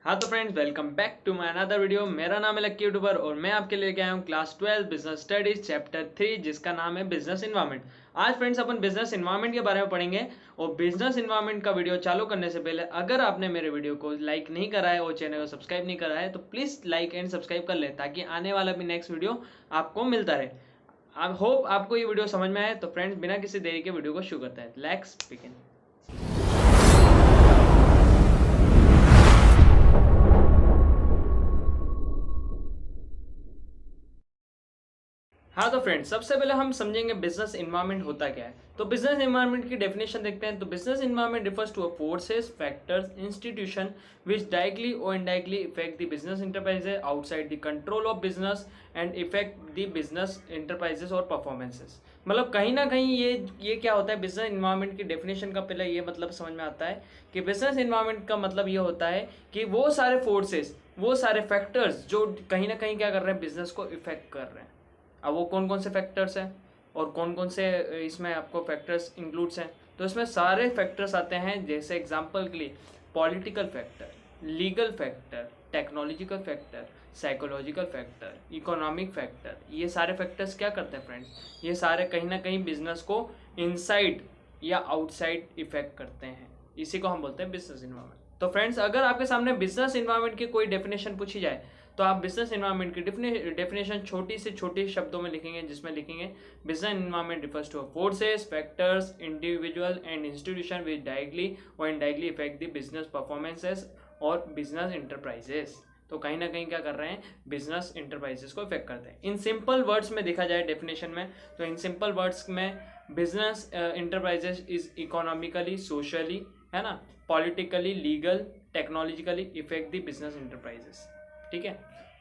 हाँ तो friends, welcome back to my another video. मेरा नाम है लक्की यूट्यूबर और मैं आपके लेके आया हूँ क्लास 12 बिजनेस स्टडीज चैप्टर 3 जिसका नाम है बिजनेस इन्वायरमेंट। आज फ्रेंड्स अपन बिजनेस इन्वायरमेंट के बारे में पढ़ेंगे। और बिजनेस इन्वायरमेंट का वीडियो चालू करने से पहले अगर आपने मेरे वीडियो को लाइक नहीं करा है और चैनल को सब्सक्राइब नहीं करा है तो प्लीज़ लाइक एंड सब्सक्राइब कर ले ताकि आने वाला भी नेक्स्ट वीडियो आपको मिलता रहे। आई होप आपको ये वीडियो समझ में आए। तो फ्रेंड्स, बिना किसी देरी के वीडियो को शुरू करते हैं। Let's begin. हाँ तो फ्रेंड्स, सबसे पहले हम समझेंगे बिजनेस इन्वायरमेंट होता क्या है। तो बिजनेस इन्वायरमेंट की डेफिनेशन देखते हैं। तो business environment refers to a forces, factors, institution which directly or indirectly affect the business enterprises outside the control of business and affect the business enterprises और performances। मतलब कहीं ना कहीं ये क्या होता है, बिजनेस इन्वायरमेंट की डेफिनेशन का पहले ये मतलब समझ में आता है कि बिजनेस इन्वायरमेंट का मतलब ये होता है कि वो सारे फोर्सेस, वो सारे फैक्टर्स जो कहीं ना कहीं क्या कर रहे हैं, बिजनेस को इफेक्ट कर रहे हैं। अब वो कौन कौन से फैक्टर्स हैं और कौन कौन से इसमें आपको फैक्टर्स इंक्लूड्स हैं। तो इसमें सारे फैक्टर्स आते हैं, जैसे एग्जांपल के लिए political factor, legal factor, technological factor, psychological factor, economic factor. ये सारे फैक्टर्स क्या करते हैं फ्रेंड्स, ये सारे कहीं ना कहीं बिजनेस को इनसाइड या आउटसाइड इफेक्ट करते हैं। इसी को हम बोलते हैं बिजनेस इन्वायरमेंट। तो फ्रेंड्स, अगर आपके सामने बिजनेस इन्वायरमेंट की कोई डेफिनेशन पूछी जाए तो आप बिजनेस इन्वायरमेंट की डेफिनेशन छोटी से छोटी शब्दों में लिखेंगे, जिसमें लिखेंगे business environment refers to forces, factors, individual and institution which directly और indirectly effect the business performances और बिजनेस इंटरप्राइजेस। तो कहीं ना कहीं क्या कर रहे हैं, बिजनेस इंटरप्राइजेस को इफेक्ट करते हैं। इन सिंपल वर्ड्स में देखा जाए डेफिनेशन में, तो इन सिंपल वर्ड्स में business enterprises is economically, socially, है ना, politically, legal, technologically effect the business enterprises. ठीक है,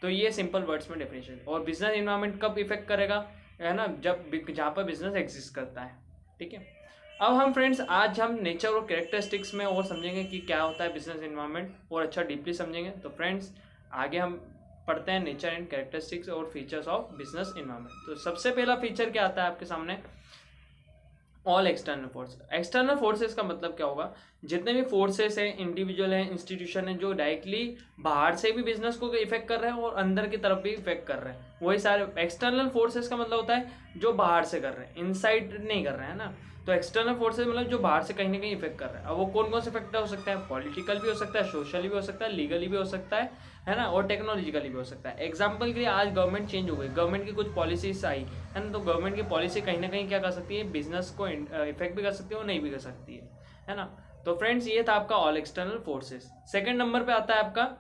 तो ये सिंपल वर्ड्स में डेफिनेशन। और बिजनेस इन्वायरमेंट कब इफेक्ट करेगा, है ना, जब जहाँ पर बिजनेस एग्जिस्ट करता है। ठीक है, अब हम फ्रेंड्स आज हम नेचर और कैरेक्टरिस्टिक्स में और समझेंगे कि क्या होता है बिजनेस इन्वायरमेंट, और अच्छा डीपली समझेंगे। तो फ्रेंड्स, आगे हम पढ़ते हैं नेचर एंड कैरेक्टरिस्टिक्स और फीचर्स ऑफ बिजनेस इन्वायरमेंट। तो सबसे पहला फीचर क्या आता है आपके सामने, all external force. External forces का मतलब क्या होगा, जितने भी फोर्सेस हैं, इंडिविजुअल हैं, इंस्टीट्यूशन हैं, जो डायरेक्टली बाहर से भी बिजनेस को इफेक्ट कर रहे हैं और अंदर की तरफ भी इफेक्ट कर रहे हैं, वही सारे एक्सटर्नल फोर्सेस का मतलब होता है जो बाहर से कर रहे हैं, इनसाइड नहीं कर रहे हैं ना। तो एक्सटर्नल फोर्सेस मतलब जो बाहर से कहीं ना कहीं इफेक्ट कर रहे हैं। अब वो कौन कौन से फैक्टर हो सकते हैं, पॉलिटिकल भी हो सकता है, सोशली भी हो सकता है, लीगली भी हो सकता है ना, और टेक्नोलॉजिकली भी हो सकता है। एग्जाम्पल के लिए आज गवर्नमेंट चेंज हो गई, गवर्नमेंट की कुछ पॉलिसीज आई, है ना, तो गवर्नमेंट की पॉलिसी कहीं ना कहीं क्या कर सकती है, बिजनेस को इफेक्ट भी कर सकती है और नहीं भी कर सकती है ना। तो फ्रेंड्स, ये था आपका all external forces. Second number पे आता है आपका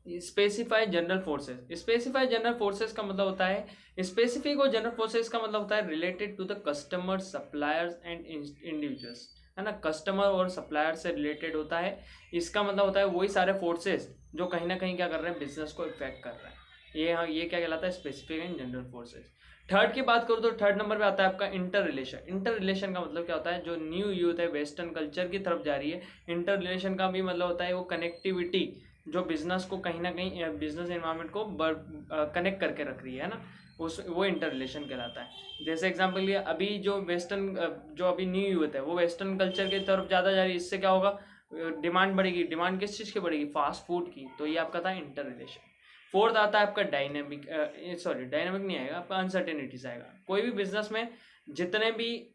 specified general forces. Specified general forces का मतलब होता है, स्पेसिफिक और जनरल फोर्सेस का मतलब होता है related to the customer, suppliers and individuals, है ना, कस्टमर और सप्लायर से रिलेटेड होता है। इसका मतलब होता है वही सारे फोर्सेस जो कहीं ना कहीं क्या कर रहे हैं, बिजनेस को इफेक्ट कर रहे हैं। ये क्या कहलाता है, specific and general forces. Third की बात करूँ तो थर्ड नंबर पे आता है आपका इंटर रिलेशन। इंटर रिलेशन का मतलब क्या होता है, जो न्यू यूथ है वेस्टर्न कल्चर की तरफ जा रही है, इंटर रिलेशन का भी मतलब होता है वो कनेक्टिविटी जो बिजनेस को कहीं ना कहीं, बिजनेस एनवायरनमेंट को कनेक्ट करके रख रही है ना, उस वो इंटर रिलेशन कहलाता है। जैसे एग्जांपल लिए अभी जो वेस्टर्न, जो अभी न्यू यूथ है वो वेस्टर्न कल्चर की तरफ ज़्यादा जा रही है, इससे क्या होगा, डिमांड बढ़ेगी। डिमांड किस चीज़ की बढ़ेगी, फास्ट फूड की। तो ये आपका था इंटर रिलेशन। फोर्थ आता है आपका डायनेमिक, सॉरी डायनेमिक नहीं आएगा आपका, अनसर्टेनिटीज आएगा। कोई भी बिजनेस में जितने भी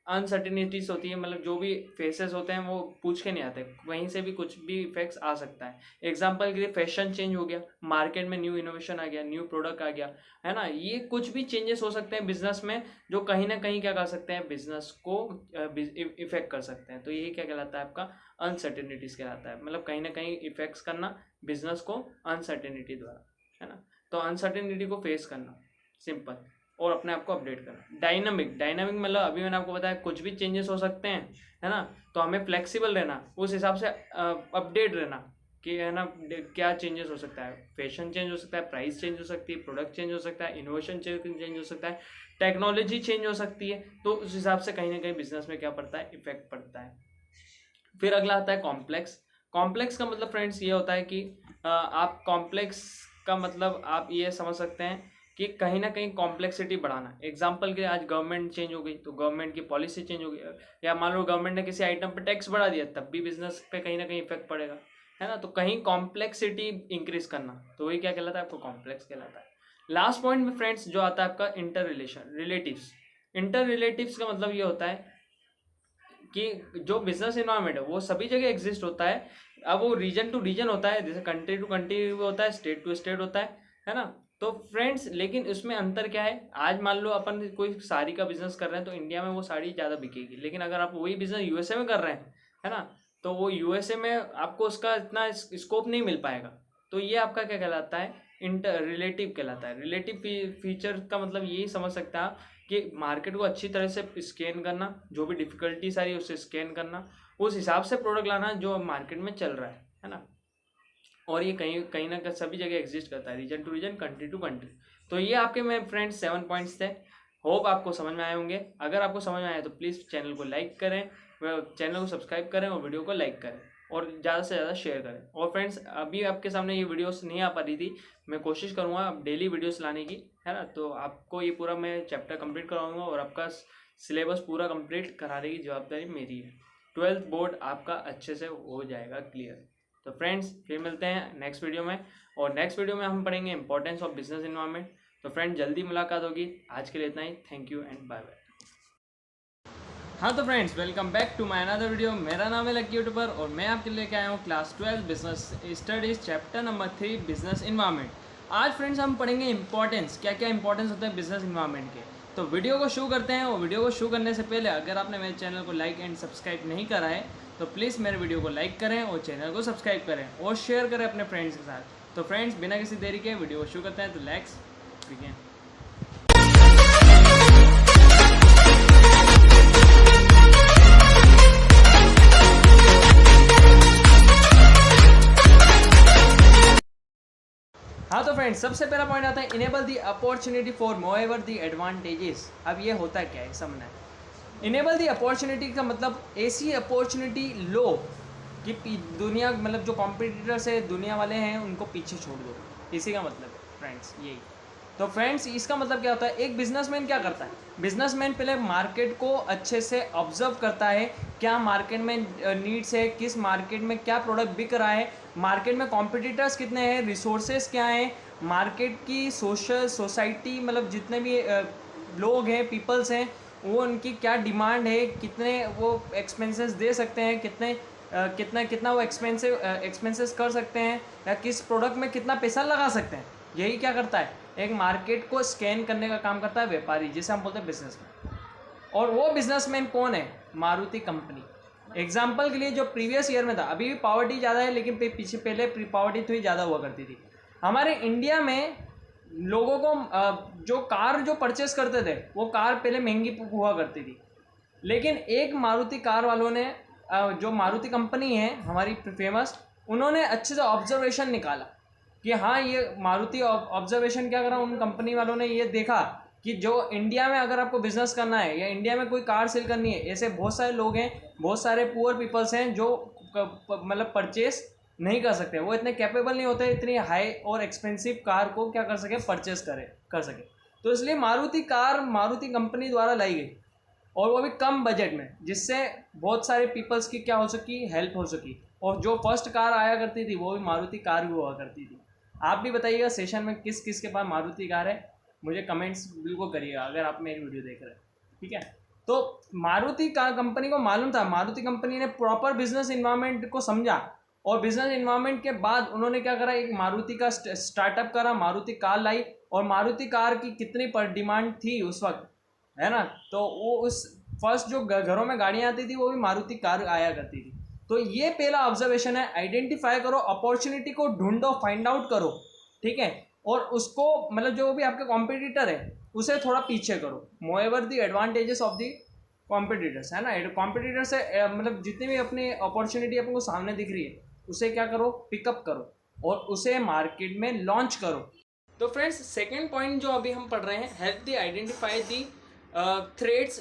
अनसर्टेनिटीज होती है, मतलब जो भी फेसेस होते हैं वो पूछ के नहीं आते, वहीं से भी कुछ भी इफेक्ट्स आ सकता है। एग्जांपल के लिए फैशन चेंज हो गया, मार्केट में न्यू इनोवेशन आ गया, न्यू प्रोडक्ट आ गया, है ना, ये कुछ भी चेंजेस हो सकते हैं बिजनेस में जो कहीं ना कहीं क्या कर सकते हैं, बिजनेस को इफेक्ट कर सकते हैं। तो यही क्या कहलाता है आपका, अनसर्टेनिटीज कहलाता है। मतलब कहीं ना कहीं इफेक्ट्स करना बिजनेस को अनसर्टेनिटी द्वारा, है ना। तो अनसर्टेनिटी को फेस करना, सिंपल, और अपने आप को अपडेट करना। डायनामिक, डायनामिक मतलब अभी मैंने आपको बताया कुछ भी चेंजेस हो सकते हैं, है ना, तो हमें फ्लेक्सिबल रहना, उस हिसाब से अपडेट रहना कि, है ना, क्या चेंजेस हो सकता है। फैशन चेंज हो सकता है, प्राइस चेंज हो सकती है, प्रोडक्ट चेंज हो सकता है, इनोवेशन चेंज हो सकता है, टेक्नोलॉजी चेंज हो सकती है। तो उस हिसाब से कहीं ना कहीं बिजनेस में क्या पड़ता है, इफेक्ट पड़ता है। फिर अगला आता है कॉम्प्लेक्स। कॉम्प्लेक्स का मतलब फ्रेंड्स ये होता है कि आप कॉम्प्लेक्स का मतलब आप ये समझ सकते हैं कि कहीं ना कहीं कॉम्प्लेक्सिटी बढ़ाना। एग्जाम्पल के लिए आज गवर्नमेंट चेंज हो गई तो गवर्नमेंट की पॉलिसी चेंज हो गई, या मान लो गवर्नमेंट ने किसी आइटम पर टैक्स बढ़ा दिया, तब भी बिजनेस पे कहीं ना कहीं इफेक्ट पड़ेगा, है ना। तो कहीं कॉम्प्लेक्सिटी इंक्रीज करना, तो वही क्या कहलाता है, आपको कॉम्प्लेक्स कहलाता है। लास्ट पॉइंट में फ्रेंड्स जो आता है आपका इंटर रिलेटिव्स। इंटर रिलेटिव्स का मतलब ये होता है कि जो बिजनेस इन्वायरमेंट है वो सभी जगह एग्जिस्ट होता है। अब वो रीजन टू रीजन होता है, जैसे कंट्री टू कंट्री होता है, स्टेट टू स्टेट होता है ना। तो फ्रेंड्स लेकिन उसमें अंतर क्या है, आज मान लो अपन कोई साड़ी का बिजनेस कर रहे हैं तो इंडिया में वो साड़ी ज़्यादा बिकेगी, लेकिन अगर आप वही बिजनेस यूएसए में कर रहे हैं, है ना, तो वो यूएसए में आपको उसका इतना स्कोप नहीं मिल पाएगा। तो ये आपका क्या कहलाता है, इंटर रिलेटिव कहलाता है। रिलेटिव फीचर का मतलब यही समझ सकते हैं आप कि मार्केट को अच्छी तरह से स्कैन करना, जो भी डिफिकल्टीज आ रही है उसे स्कैन करना, उस हिसाब से प्रोडक्ट लाना जो मार्केट में चल रहा है ना। और ये कहीं कहीं ना कहीं सभी जगह एग्जिस्ट करता है, region to region, country to country. तो ये आपके मेरे फ्रेंड्स 7 पॉइंट्स थे। होप आपको समझ में आए होंगे। अगर आपको समझ में आए तो प्लीज़ चैनल को लाइक करें, चैनल को सब्सक्राइब करें और वीडियो को लाइक करें और ज़्यादा से ज़्यादा शेयर करें। और फ्रेंड्स अभी आपके सामने ये वीडियोस नहीं आ पा रही थी, मैं कोशिश करूँगा अब डेली वीडियोस लाने की, है ना। तो आपको ये पूरा मैं चैप्टर कंप्लीट कराऊंगा और आपका सिलेबस पूरा कंप्लीट कराने की जवाबदारी मेरी है। 12th बोर्ड आपका अच्छे से हो जाएगा क्लियर। तो फ्रेंड्स फिर मिलते हैं नेक्स्ट वीडियो में, और नेक्स्ट वीडियो में हम पढ़ेंगे इंपॉर्टेंस ऑफ बिजनेस इन्वायरमेंट। तो फ्रेंड्स जल्दी मुलाकात होगी। आज के लिए इतना ही। Thank you and bye bye. हाँ तो friends welcome back to my another video. मेरा नाम है लकी यूट्यूबर और मैं आपके लिए लेके आया हूँ class 12 business studies chapter number 3 business environment. आज फ्रेंड्स हम पढ़ेंगे इंपॉर्टेंस, क्या क्या इंपॉर्टेंस होते हैं बिजनेस इन्वायरमेंट के। तो वीडियो को शुरू करते हैं। और वीडियो को शुरू करने से पहले अगर आपने मेरे चैनल को लाइक एंड सब्सक्राइब नहीं करा है तो प्लीज़ मेरे वीडियो को लाइक करें और चैनल को सब्सक्राइब करें और शेयर करें अपने फ्रेंड्स के साथ। तो फ्रेंड्स बिना किसी देरी के वीडियो को शुरू करते हैं। तो लेट्स बिगिन। हाँ तो फ्रेंड्स सबसे पहला पॉइंट आता है enable the opportunity for moreover the advantages. अब ये होता क्या है समझना है। इनेबल दी अपॉर्चुनिटी का मतलब ऐसी अपॉर्चुनिटी लो कि दुनिया मतलब जो कॉम्पिटिटर्स है दुनिया वाले हैं उनको पीछे छोड़ दो, इसी का मतलब है फ्रेंड्स यही। तो फ्रेंड्स इसका मतलब क्या होता है, एक बिजनेसमैन क्या करता है, बिजनेसमैन पहले मार्केट को अच्छे से ऑब्जर्व करता है, क्या मार्केट में नीड्स है, किस मार्केट में क्या प्रोडक्ट बिक रहा है, मार्केट में कॉम्पिटिटर्स कितने हैं, रिसोर्सेज क्या हैं, मार्केट की सोसाइटी मतलब जितने भी लोग हैं पीपल्स हैं वो उनकी क्या डिमांड है, कितने वो एक्सपेंसेस दे सकते हैं, कितना वो एक्सपेंसेस कर सकते हैं, या किस प्रोडक्ट में कितना पैसा लगा सकते हैं। यही क्या करता है, एक मार्केट को स्कैन करने का काम करता है व्यापारी, जिसे हम बोलते हैं बिजनेसमैन। और वो बिजनेसमैन कौन है, मारुति कंपनी। एग्जाम्पल के लिए जो प्रीवियस ईयर में था, अभी भी पावर्टी ज़्यादा है लेकिन पीछे पहले पावर्टी थोड़ी ज़्यादा हुआ करती थी। हमारे इंडिया में लोगों को जो कार जो परचेस करते थे वो कार पहले महंगी हुआ करती थी, लेकिन एक मारुति कार वालों ने जो मारुति कंपनी है हमारी फेमस, उन्होंने अच्छे से ऑब्जर्वेशन निकाला कि हाँ ये मारुति ऑब्जर्वेशन क्या करा, उन कंपनी वालों ने ये देखा कि जो इंडिया में अगर आपको बिजनेस करना है या इंडिया में कोई कार सेल करनी है, ऐसे बहुत सारे लोग हैं, बहुत सारे पुअर पीपल्स हैं जो मतलब परचेस नहीं कर सकते, वो इतने कैपेबल नहीं होते इतनी हाई और एक्सपेंसिव कार को क्या कर सके, परचेस कर सके। तो इसलिए मारुति कंपनी द्वारा लाई गई, और वो भी कम बजट में, जिससे बहुत सारे पीपल्स की क्या हो सकी, हेल्प हो सकी। और जो फर्स्ट कार आया करती थी वो भी मारुति कार ही हुआ करती थी। आप भी बताइएगा सेशन में किस किस के पास मारुति कार है, मुझे कमेंट्स बिल्कुल करिएगा अगर आप मेरी वीडियो देख रहे हैं, ठीक है। तो मारुति कंपनी को मालूम था, मारुति कंपनी ने प्रॉपर बिजनेस इन्वायरमेंट को समझा, और बिजनेस इन्वायरमेंट के बाद उन्होंने क्या करा, एक मारुति का स्टार्टअप करा, मारुति कार लाई। और मारुति कार की कितनी पर डिमांड थी उस वक्त, है ना, तो वो उस फर्स्ट जो घरों में गाड़ियाँ आती थी वो भी मारुति कार आया करती थी। तो ये पहला ऑब्जर्वेशन है, आइडेंटिफाई करो, अपॉर्चुनिटी को ढूंढो, फाइंड आउट करो, ठीक है, और उसको मतलब जो भी आपके कॉम्पिटिटर है उसे थोड़ा पीछे करो। Moreover the advantages of the competitors, है ना, कॉम्पिटिटर से मतलब जितनी भी अपनी अपॉर्चुनिटी अपने को सामने दिख रही है उसे क्या करो, पिकअप करो और उसे मार्केट में लॉन्च करो। तो फ्रेंड्स सेकेंड पॉइंट जो अभी हम पढ़ रहे हैं, help the identify the threats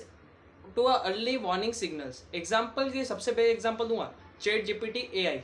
to early warning signals. Example की सबसे पहले एग्जाम्पल दूंगा, chat GPT AI,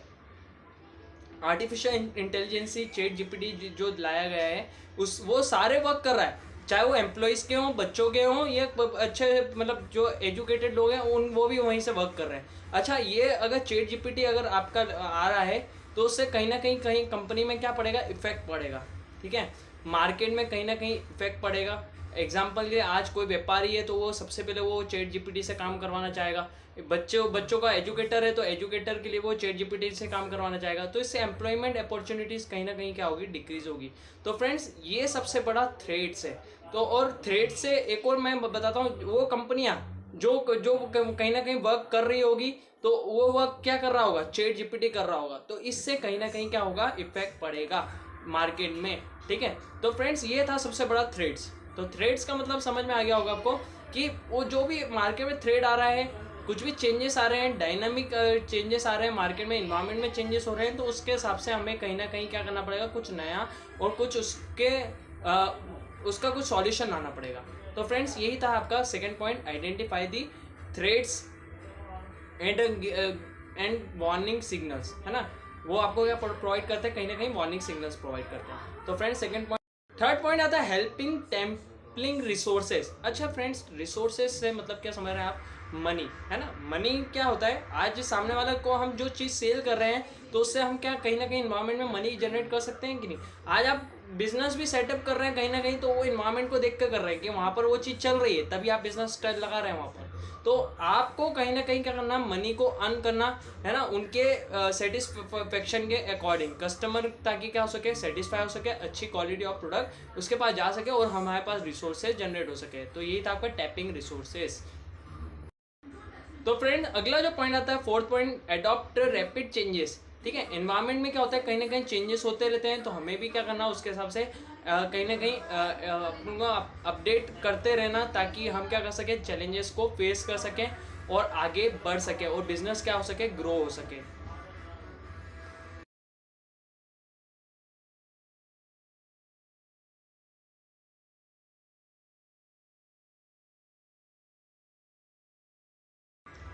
artificial intelligence chat GPT जो लाया गया है वो सारे वर्क कर रहा है, चाहे वो एम्प्लॉयज़ के हों, बच्चों के हों, या अच्छे मतलब जो एजुकेटेड लोग हैं वो भी वहीं से वर्क कर रहे हैं। अच्छा, ये अगर चैट जीपीटी अगर आपका आ रहा है तो उससे कहीं ना कहीं कंपनी में क्या पड़ेगा, इफेक्ट पड़ेगा, ठीक है, मार्केट में कहीं ना कहीं इफेक्ट पड़ेगा। एग्जाम्पल के लिए आज कोई व्यापारी है तो वो सबसे पहले वो चैट जीपीटी से काम करवाना चाहेगा। बच्चों का एजुकेटर है तो एजुकेटर के लिए वो चैट जीपीटी से काम करवाना चाहेगा। तो इससे एम्प्लॉयमेंट अपॉर्चुनिटीज़ कहीं ना कहीं क्या होगी, डिक्रीज होगी। तो फ्रेंड्स ये सबसे बड़ा थ्रेट्स है। तो और थ्रेट से एक और मैं बताता हूँ, वो कंपनियाँ जो जो कहीं ना कहीं वर्क कर रही होगी तो वो वर्क क्या कर रहा होगा, चैट जीपीटी कर रहा होगा। तो इससे कहीं ना कहीं क्या होगा, इफेक्ट पड़ेगा मार्केट में, ठीक है। तो फ्रेंड्स ये था सबसे बड़ा थ्रेड्स। तो थ्रेड्स का मतलब समझ में आ गया होगा आपको कि वो जो भी मार्केट में थ्रेड आ रहा है, कुछ भी चेंजेस आ रहे हैं, डायनामिक चेंजेस आ रहे हैं मार्केट में, इन्वायरमेंट में चेंजेस हो रहे हैं, तो उसके हिसाब से हमें कहीं ना कहीं क्या करना पड़ेगा, कुछ नया और कुछ उसका कुछ सॉल्यूशन लाना पड़ेगा। तो फ्रेंड्स यही था आपका second point, identify the threads and warning signals, है ना। वो आपको क्या प्रोवाइड करते हैं, कहीं ना कहीं वार्निंग सिग्नल्स प्रोवाइड करते हैं। तो friends second point. Third point आता है हेल्पिंग टेम्पलिंग रिसोर्सेज। अच्छा फ्रेंड्स, रिसोर्सेज से मतलब क्या समझ रहे हैं आप, मनी, है ना। मनी क्या होता है, आज सामने वाले को हम जो चीज़ सेल कर रहे हैं तो उससे हम क्या कहीं ना कहीं इन्वायरमेंट में मनी जनरेट कर सकते हैं कि नहीं। आज आप बिजनेस भी सेटअप कर रहे हैं कहीं ना कहीं, तो वो इन्वायरमेंट को देख कर कर रहे हैं कि वहाँ पर वो चीज़ चल रही है, तभी आप बिजनेस लगा रहे हैं वहाँ पर। तो आपको कहीं ना कहीं क्या करना, मनी को अर्न करना, है ना, उनके सेटिस्फेक्शन के अकॉर्डिंग, कस्टमर ताकि क्या हो सके, सेटिस्फाई हो सके, अच्छी क्वालिटी ऑफ प्रोडक्ट उसके पास जा सके और हमारे पास रिसोर्सेज जनरेट हो सके। तो यही था आपका टैपिंग रिसोर्सेज। तो फ्रेंड अगला जो पॉइंट आता है, fourth point, adopt rapid changes. ठीक है, एनवायरनमेंट में क्या होता है, कहीं ना कहीं चेंजेस होते रहते हैं, तो हमें भी क्या करना, उसके हिसाब से कहीं ना कहीं अपना अपडेट करते रहना, ताकि हम क्या कर सकें, चैलेंजेस को फेस कर सकें और आगे बढ़ सके और बिजनेस क्या हो सके, ग्रो हो सके।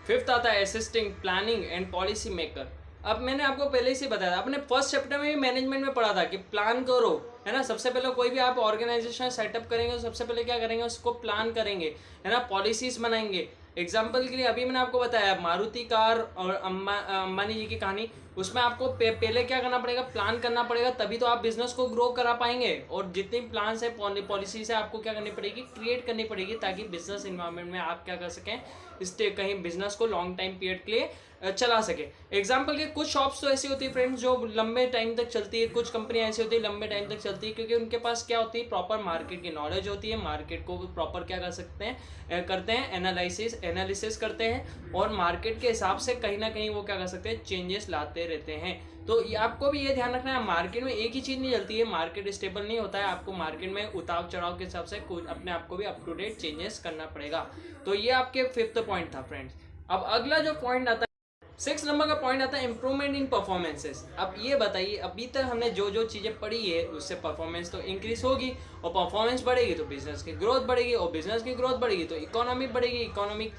फिफ्थ आता है assisting planning and policy maker. अब मैंने आपको पहले से बताया था, अपने फर्स्ट चैप्टर में भी मैनेजमेंट में पढ़ा था कि प्लान करो, है ना। सबसे पहले कोई भी आप ऑर्गेनाइजेशन सेटअप करेंगे तो सबसे पहले क्या करेंगे, उसको प्लान करेंगे, है ना, पॉलिसीज बनाएंगे। एग्जाम्पल के लिए अभी मैंने आपको बताया मारुति कार और अंबानी जी की कहानी, उसमें आपको पहले क्या करना पड़ेगा, प्लान करना पड़ेगा, तभी तो आप बिजनेस को ग्रो करा पाएंगे। और जितनी प्लान है, पॉलिसी है, आपको क्या करनी पड़ेगी, क्रिएट करनी पड़ेगी, ताकि बिजनेस इन्वायरमेंट में आप क्या कर सकें, स्टे कहीं बिजनेस को लॉन्ग टाइम पीरियड के लिए चला सके। एग्जाम्पल के कुछ शॉप्स तो ऐसी होती है फ्रेंड्स जो लंबे टाइम तक चलती है, कुछ कंपनियां ऐसी होती है लंबे टाइम तक चलती है, क्योंकि उनके पास क्या होती है, प्रॉपर मार्केट की नॉलेज होती है, मार्केट को प्रॉपर क्या कर सकते हैं, करते हैं, एनालिसिस करते हैं, और मार्केट के हिसाब से कहीं ना कहीं वो क्या कर सकते हैं, चेंजेस लाते रहते हैं। तो ये आपको भी ये ध्यान रखना है, मार्केट में एक ही चीज़ नहीं चलती है, मार्केट स्टेबल नहीं होता है, आपको मार्केट में उतार चढ़ाव के हिसाब से कुछ अपने आप को भी अप टू डेट चेंजेस करना पड़ेगा। तो ये आपके फिफ्थ पॉइंट था फ्रेंड्स। अब अगला जो पॉइंट आता है, 6 नंबर का पॉइंट आता है इंप्रूवमेंट इन परफॉर्मेंसेस। अब ये बताइए, अभी तक हमने जो जो चीज़ें पढ़ी है उससे परफॉर्मेंस तो इंक्रीज होगी, और परफॉर्मेंस बढ़ेगी तो बिजनेस की ग्रोथ बढ़ेगी, और बिजनेस की ग्रोथ बढ़ेगी तो इकोनॉमी बढ़ेगी, इकोनॉमिक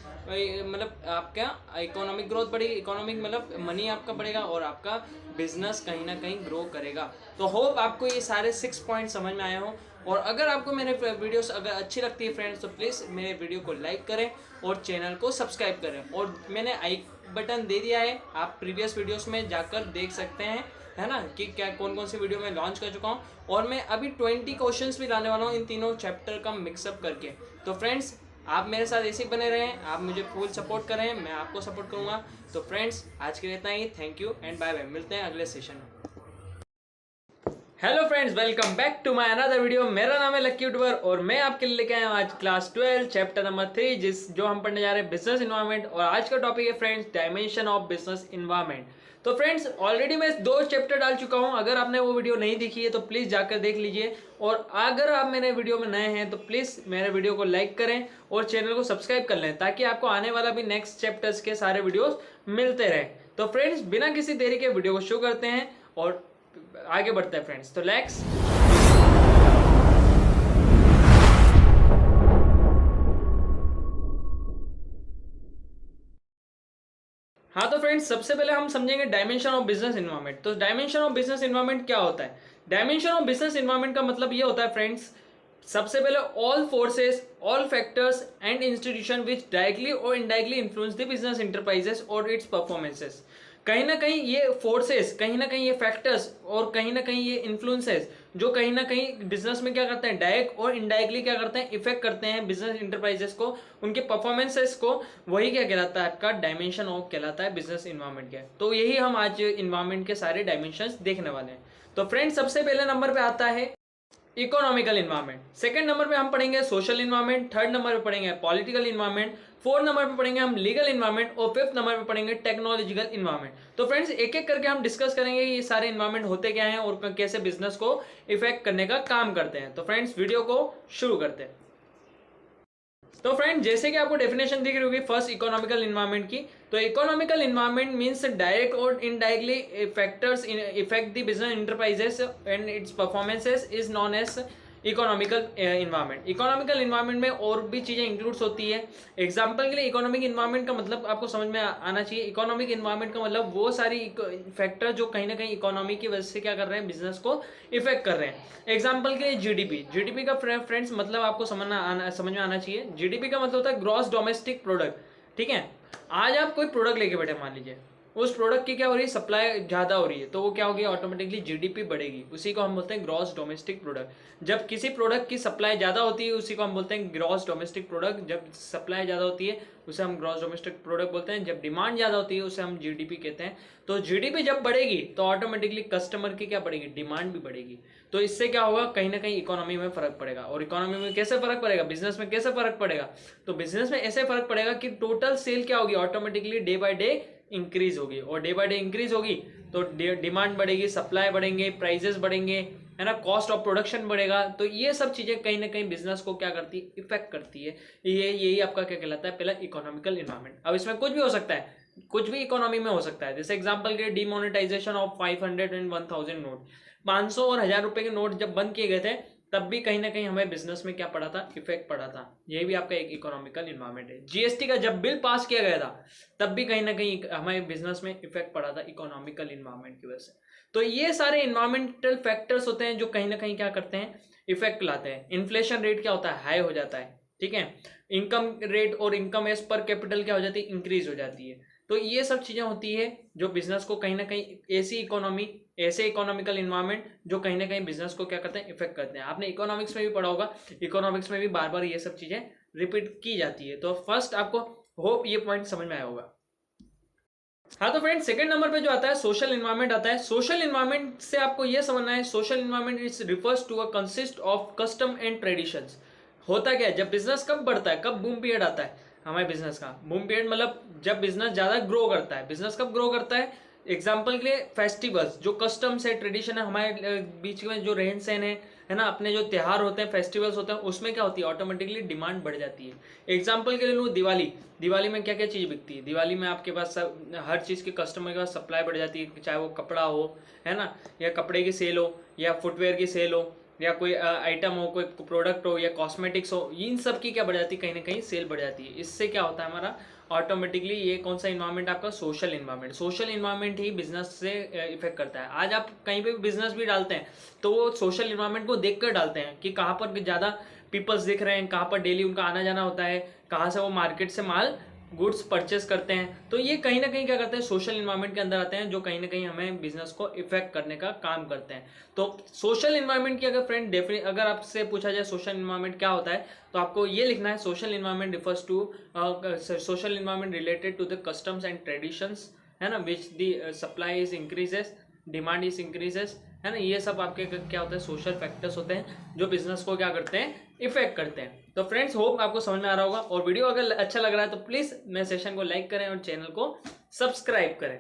मतलब आपका इकोनॉमिक ग्रोथ बढ़ेगी, इकोनॉमिक मतलब मनी आपका बढ़ेगा, और आपका बिजनेस कहीं ना कहीं ग्रो करेगा। तो होप आपको ये सारे 6 पॉइंट समझ में आए हो। और अगर आपको मेरे वीडियोस अगर अच्छी लगती है फ्रेंड्स, तो प्लीज़ मेरे वीडियो को लाइक करें और चैनल को सब्सक्राइब करें। और मैंने आई बटन दे दिया है, आप प्रीवियस वीडियोस में जाकर देख सकते हैं, है ना, कि क्या कौन कौन सी वीडियो मैं लॉन्च कर चुका हूँ। और मैं अभी 20 क्वेश्चंस भी लाने वाला हूँ इन तीनों चैप्टर का मिक्सअप करके। तो फ्रेंड्स आप मेरे साथ ऐसे ही बने रहें, आप मुझे फुल सपोर्ट करें, मैं आपको सपोर्ट करूँगा। तो फ्रेंड्स आज के लिए इतना ही, thank you and bye bye, मिलते हैं अगले सेशन में। Hello friends, welcome back to my another video. मेरा नाम है लकी यूट्यूबर और मैं आपके लिए लेके आया हूँ आज क्लास 12 चैप्टर नंबर 3, जो हम पढ़ने जा रहे हैं बिजनेस इन्वायरमेंट। और आज का टॉपिक है friends dimension of business environment. तो फ्रेंड्स ऑलरेडी मैं 2 चैप्टर डाल चुका हूँ, अगर आपने वो वीडियो नहीं देखी है तो प्लीज़ जाकर देख लीजिए। और अगर आप मेरे वीडियो में नए हैं तो प्लीज़ मेरे वीडियो को लाइक करें और चैनल को सब्सक्राइब कर लें, ताकि आपको आने वाला भी नेक्स्ट चैप्टर्स के सारे वीडियोज़ मिलते रहें। तो फ्रेंड्स बिना किसी देरी के वीडियो को शुरू करते हैं और आगे बढ़ते हैं फ्रेंड्स। तो लेट्स हाँ, तो फ्रेंड्स सबसे पहले हम समझेंगे डायमेंशन ऑफ बिजनेस इन्वायरमेंट। तो डायमेंशन ऑफ बिजनेस इन्वायरमेंट क्या होता है? डायमेंशन ऑफ बिजनेस इन्वायरमेंट का मतलब ये होता है फ्रेंड्स, सबसे पहले all forces, all factors and institution which directly और indirectly influence the business enterprises और इट्स परफॉर्मेंसेस। कहीं ना कहीं ये फोर्सेस, कहीं ना कहीं ये फैक्टर्स और कहीं ना कहीं ये इन्फ्लुएंसेस जो कहीं ना कहीं बिजनेस में क्या करते हैं, डायरेक्ट और इनडायरेक्टली क्या करते हैं, इफेक्ट करते हैं बिजनेस इंटरप्राइजेस को, उनके परफॉर्मेंसेस को, वही क्या कहलाता है आपका डायमेंशन ऑफ कहलाता है बिजनेस इन्वायरमेंट के। तो यही हम आज इन्वायरमेंट के सारे डायमेंशंस देखने वाले हैं। तो फ्रेंड्स सबसे पहले नंबर पे आता है इकोनॉमिकल इन्वायरमेंट, सेकंड नंबर पे हम पढ़ेंगे सोशल इन्वायरमेंट, थर्ड नंबर पे पढ़ेंगे पॉलिटिकल इन्वायरमेंट, फोर्थ नंबर पे पढ़ेंगे हम लीगल इन्वायरमेंट और फिफ्थ नंबर पे पढ़ेंगे टेक्नोलॉजिकल इन्वायरमेंट। तो फ्रेंड्स एक एक करके हम डिस्कस करेंगे ये सारे इन्वायरमेंट होते क्या हैं और कैसे बिजनेस को इफेक्ट करने का काम करते हैं। तो फ्रेंड्स वीडियो को शुरू करते हैं। तो फ्रेंड जैसे कि आपको डेफिनेशन दिख रही होगी फर्स्ट इकोनॉमिकल इन्वायरमेंट की, तो इकोनॉमिकल इन्वायरमेंट मींस डायरेक्ट और indirectly factors effect the business enterprises and its performances is known as economical environment. Economical environment में और भी चीजें इंक्लूड्स होती है। एग्जांपल के लिए इकोनॉमिक इन्वायरमेंट का मतलब आपको समझ में आना चाहिए। इकोनॉमिक इन्वायरमेंट का मतलब वो सारी फैक्टर जो कहीं ना कहीं इकोनॉमी की वजह से क्या कर रहे हैं, बिजनेस को इफेक्ट कर रहे हैं। एग्जाम्पल के लिए जीडीपी, जीडीपी का फ्रेंड्स मतलब आपको समझ में आना चाहिए। जीडीपी का मतलब होता है ग्रॉस डोमेस्टिक प्रोडक्ट। ठीक है, आज आप कोई प्रोडक्ट लेके बैठे, मान लीजिए उस प्रोडक्ट की क्या हो रही है, सप्लाई ज्यादा हो रही है, तो वो क्या होगी, ऑटोमेटिकली जीडीपी बढ़ेगी। उसी को हम बोलते हैं ग्रॉस डोमेस्टिक प्रोडक्ट। जब किसी प्रोडक्ट की सप्लाई ज्यादा होती है उसी को हम बोलते हैं ग्रॉस डोमेस्टिक प्रोडक्ट। जब सप्लाई ज्यादा होती है उसे हम ग्रॉस डोमेस्टिक प्रोडक्ट बोलते हैं। जब डिमांड ज्यादा होती है उसे हम जीडीपी कहते हैं। तो जीडीपी जब बढ़ेगी तो ऑटोमेटिकली कस्टमर की क्या बढ़ेगी, डिमांड भी बढ़ेगी। तो इससे क्या होगा, कहीं ना कहीं इकोनॉमी में फर्क पड़ेगा। और इकोनॉमी में कैसे फर्क पड़ेगा, बिजनेस में कैसे फर्क पड़ेगा, तो बिजनेस में ऐसे फर्क पड़ेगा कि टोटल सेल क्या होगी, automatically day by day increase होगी। और डे बाय डे इंक्रीज होगी तो डिमांड बढ़ेगी, सप्लाई बढ़ेंगे, प्राइजेस बढ़ेंगे, है ना, कॉस्ट ऑफ प्रोडक्शन बढ़ेगा। तो ये सब चीजें कहीं ना कहीं बिजनेस को क्या करती है, इफेक्ट करती है। यही आपका क्या कहलाता है, पहला इकोनॉमिकल इन्वायरमेंट। अब इसमें कुछ भी हो सकता है, कुछ भी इकोनॉमी में हो सकता है। जैसे एग्जांपल के डिमोनेटाइजेशन ऑफ 500 एंड 1000 नोट, 500 और 1000 रुपए के नोट जब बंद किए गए थे तब भी कहीं ना कहीं हमें बिजनेस में क्या पड़ा था, इफेक्ट पड़ा था। ये भी आपका एक इकोनॉमिकल इन्वायरमेंट है। जीएसटी का जब बिल पास किया गया था तब भी कहीं ना कहीं हमें बिजनेस में इफेक्ट पड़ा था इकोनॉमिकल इन्वायरमेंट की वजह से। तो ये सारे इन्वायरमेंटल फैक्टर्स होते हैं जो कहीं ना कहीं क्या करते हैं, इफेक्ट लाते हैं। इन्फ्लेशन रेट क्या होता है, हाई हो जाता है। ठीक है, इनकम रेट और इनकम एज पर कैपिटल क्या हो जाती है, इंक्रीज हो जाती है। तो ये सब चीजें होती है जो बिजनेस को कहीं ना कहीं ऐसी इकोनॉमी, ऐसे इकोनॉमिकल इन्वायरमेंट जो कहीं ना कहीं बिजनेस को क्या करते हैं, इफेक्ट करते हैं। आपने इकोनॉमिक्स में भी पढ़ा होगा, इकोनॉमिक्स में भी बार बार ये सब चीजें रिपीट की जाती है। तो फर्स्ट आपको होप ये पॉइंट समझ में आया होगा। हाँ तो फ्रेंड सेकंड नंबर पे जो आता है सोशल इन्वायरमेंट आता है। सोशल इन्वायरमेंट से आपको ये समझना है, social environment is refers to a consist of custom and traditions. होता क्या है, जब बिजनेस कब बढ़ता है, कब बूम पीरियड आता है हमारे बिजनेस का, बूम पीरियड मतलब जब बिजनेस ज्यादा ग्रो करता है। बिजनेस कब ग्रो करता है, एग्जाम्पल के लिए फेस्टिवल्स, जो कस्टम्स है, ट्रेडिशन है, हमारे बीच में जो रहन सहन है ना, अपने जो त्योहार होते हैं, फेस्टिवल्स होते हैं, उसमें क्या होती है, ऑटोमेटिकली डिमांड बढ़ जाती है। एग्जाम्पल के लिए लूँ दिवाली, दिवाली में क्या क्या चीज़ बिकती है, दिवाली में आपके पास सब हर चीज़ के कस्टमर के पास सप्लाई बढ़ जाती है, चाहे वो कपड़ा हो, है ना, या कपड़े की सेल हो, या फुटवेयर की सेल हो, या कोई आइटम हो, कोई प्रोडक्ट हो, या कॉस्मेटिक्स हो, इन सब की क्या बढ़ जाती है, कहीं ना कहीं सेल बढ़ जाती है। इससे क्या होता है हमारा ऑटोमेटिकली, ये कौन सा इन्वायरमेंट आपका, सोशल इन्वायरमेंट। सोशल इन्वायरमेंट ही बिजनेस से इफेक्ट करता है। आज आप कहीं पे भी बिजनेस भी डालते हैं तो वो सोशल इन्वायरमेंट को देख कर डालते हैं कि कहाँ पर ज़्यादा पीपल्स दिख रहे हैं, कहाँ पर डेली उनका आना जाना होता है, कहाँ से वो मार्केट से माल गुड्स परचेस करते हैं। तो ये कहीं ना कहीं क्या करते हैं, सोशल इन्वायरमेंट के अंदर आते हैं, जो कहीं ना कहीं हमें बिजनेस को इफेक्ट करने का काम करते हैं। तो सोशल इन्वायरमेंट की अगर फ्रेंड अगर आपसे पूछा जाए सोशल इन्वायरमेंट क्या होता है, तो आपको ये लिखना है, social environment refers to social environment related to the customs and traditions, है ना, which the supply is increases, demand is increases, है ना। ये सब आपके क्या होता है, सोशल फैक्टर्स होते हैं जो बिजनेस को क्या करते हैं, इफेक्ट करते हैं। तो फ्रेंड्स होप आपको समझ में आ रहा होगा, और वीडियो अगर अच्छा लग रहा है तो प्लीज मेरे सेशन को लाइक करें और चैनल को सब्सक्राइब करें।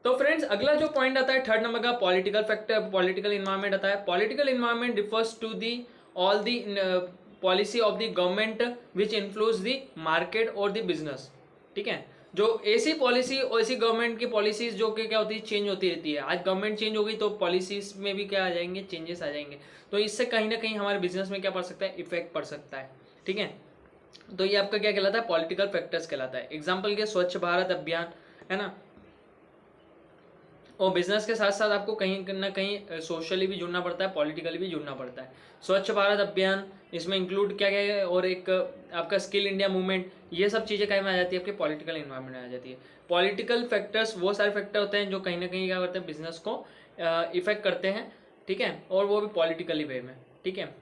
तो फ्रेंड्स अगला जो पॉइंट आता है थर्ड नंबर का, पॉलिटिकल फैक्टर, पॉलिटिकल इन्वायरमेंट आता है। Political environment refers to the all the policy of the government which influence the market और द बिजनेस। ठीक है, जो ऐसी पॉलिसी और ऐसी गवर्नमेंट की पॉलिसीज जो कि क्या होती है, चेंज होती रहती है। आज गवर्नमेंट चेंज हो गई तो पॉलिसीज में भी क्या आ जाएंगे, चेंजेस आ जाएंगे। तो इससे कहीं ना कहीं हमारे बिजनेस में क्या पड़ सकता है, इफेक्ट पड़ सकता है। ठीक है, तो ये आपका क्या कहलाता है, पॉलिटिकल फैक्टर्स कहलाता है। एग्जाम्पल के स्वच्छ भारत अभियान, है ना, और बिजनेस के साथ साथ आपको कहीं ना कहीं सोशली भी जुड़ना पड़ता है, पॉलिटिकली भी जुड़ना पड़ता है। स्वच्छ भारत अभियान इसमें इंक्लूड क्या क्या है, और एक आपका स्किल इंडिया मूवमेंट, ये सब चीज़ें कहीं में आ जाती है, आपके पॉलिटिकल इन्वायरमेंट में आ जाती है। पॉलिटिकल फैक्टर्स वो सारे फैक्टर होते हैं जो कहीं ना कहीं क्या करते हैं, बिजनेस को इफेक्ट करते हैं, ठीक है, और वो भी पॉलिटिकली वे में, ठीक है।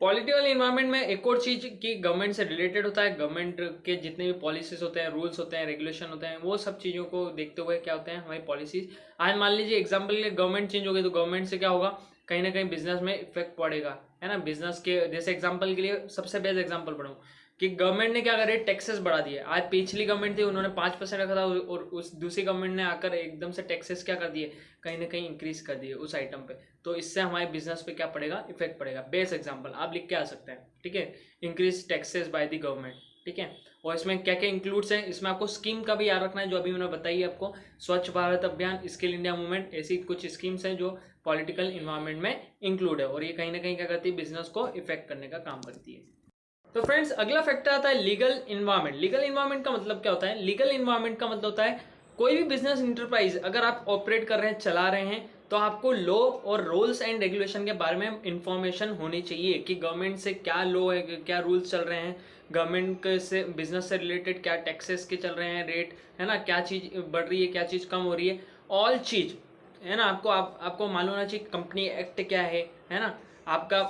पॉलिटिकल इन्वायरमेंट में एक और चीज की गवर्नमेंट से रिलेटेड होता है, गवर्नमेंट के जितने भी पॉलिसीज होते हैं, रूल्स होते हैं, रेगुलेशन होते हैं, वो सब चीज़ों को देखते हुए क्या होते हैं हमारी पॉलिसीज। आज मान लीजिए एग्जाम्पल के लिए गवर्नमेंट चेंज हो गई तो गवर्नमेंट से क्या होगा, कहीं ना कहीं बिजनेस में इफेक्ट पड़ेगा, है ना। बिजनेस के जैसे एग्जाम्पल के लिए सबसे बेस्ट एग्जाम्पल पढ़ूँ कि गवर्नमेंट ने क्या करे, टैक्सेस बढ़ा दिए। आज पिछली गवर्नमेंट थी उन्होंने 5% रखा था, और उस दूसरी गवर्नमेंट ने आकर एकदम से टैक्सेस क्या कर दिए, कहीं ना कहीं इंक्रीज कर दिए उस आइटम पे। तो इससे हमारे बिजनेस पे क्या पड़ेगा, इफेक्ट पड़ेगा। बेस्ट एग्जांपल आप लिख के आ सकते हैं, ठीक है, increase taxes by the government, ठीक है। और इसमें क्या क्या इंक्लूड्स हैं, इसमें आपको स्कीम का भी याद रखना है जो अभी मैंने बताई आपको, स्वच्छ भारत अभियान, स्किल इंडिया मूवमेंट, ऐसी कुछ स्कीम्स हैं जो पॉलिटिकल इन्वायरमेंट में इंक्लूड है, और ये कहीं ना कहीं क्या करती है, बिजनेस को इफेक्ट करने का काम करती है। तो फ्रेंड्स अगला फैक्टर आता है लीगल इन्वायरमेंट। लीगल इन्वायरमेंट का मतलब क्या होता है, लीगल इन्वायरमेंट का मतलब होता है कोई भी बिजनेस इंटरप्राइज अगर आप ऑपरेट कर रहे हैं, चला रहे हैं, तो आपको लॉ और रूल्स एंड रेगुलेशन के बारे में इंफॉर्मेशन होनी चाहिए कि गवर्नमेंट से क्या लॉ है, क्या रूल्स चल रहे हैं, गवर्नमेंट से बिजनेस से रिलेटेड क्या टैक्सेस के चल रहे हैं, रेट है ना, क्या चीज़ बढ़ रही है, क्या चीज़ कम हो रही है, ऑल चीज़ है ना। आपको मालूम होना चाहिए कंपनी एक्ट क्या है ना, आपका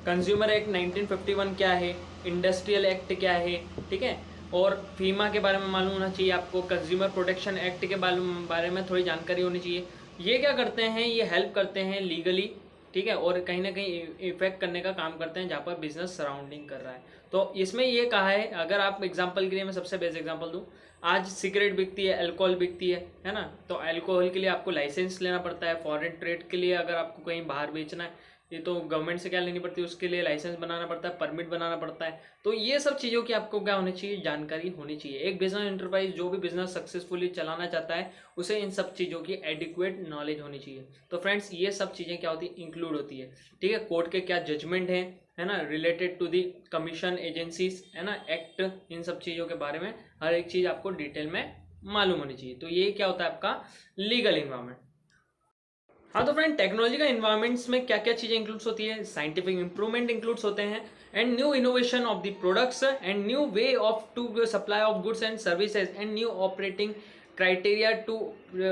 कंज्यूमर एक्ट 1951 क्या है, इंडस्ट्रियल एक्ट क्या है, ठीक है, और फीमा के बारे में मालूम होना चाहिए आपको, कंज्यूमर प्रोटेक्शन एक्ट के बारे में थोड़ी जानकारी होनी चाहिए। ये क्या करते हैं, ये हेल्प करते हैं लीगली, ठीक है, और कहीं ना कहीं इफेक्ट करने का काम करते हैं जहाँ पर बिजनेस सराउंडिंग कर रहा है। तो इसमें ये कहा है, अगर आप एग्जांपल के लिए मैं सबसे बेस्ट एग्जांपल दूँ, आज सिगरेट बिकती है, अल्कोहल बिकती है ना, तो अल्कोहल के लिए आपको लाइसेंस लेना पड़ता है। फॉरेन ट्रेड के लिए अगर आपको कहीं बाहर बेचना है, ये तो गवर्नमेंट से क्या लेनी पड़ती है, उसके लिए लाइसेंस बनाना पड़ता है, परमिट बनाना पड़ता है। तो ये सब चीज़ों की आपको क्या होनी चाहिए, जानकारी होनी चाहिए। एक बिजनेस एंटरप्राइज जो भी बिजनेस सक्सेसफुली चलाना चाहता है, उसे इन सब चीज़ों की एडिक्वेट नॉलेज होनी चाहिए। तो फ्रेंड्स ये सब चीज़ें क्या होती है, इंक्लूड होती है, ठीक है। कोर्ट के क्या जजमेंट है ना, related to the commission agencies, है ना, एक्ट, इन सब चीज़ों के बारे में हर एक चीज़ आपको डिटेल में मालूम होनी चाहिए। तो ये क्या होता है आपका लीगल इन्वायरमेंट। हाँ तो फ्रेंड टेक्नोलॉजी का इन्वायरमेंट्स में क्या क्या चीज़ें इंक्लूड्स होती है, साइंटिफिक इंप्रूवमेंट इंक्लूड्स होते हैं, and new innovation of the products, and new way of to supply of goods and services, and new operating criteria to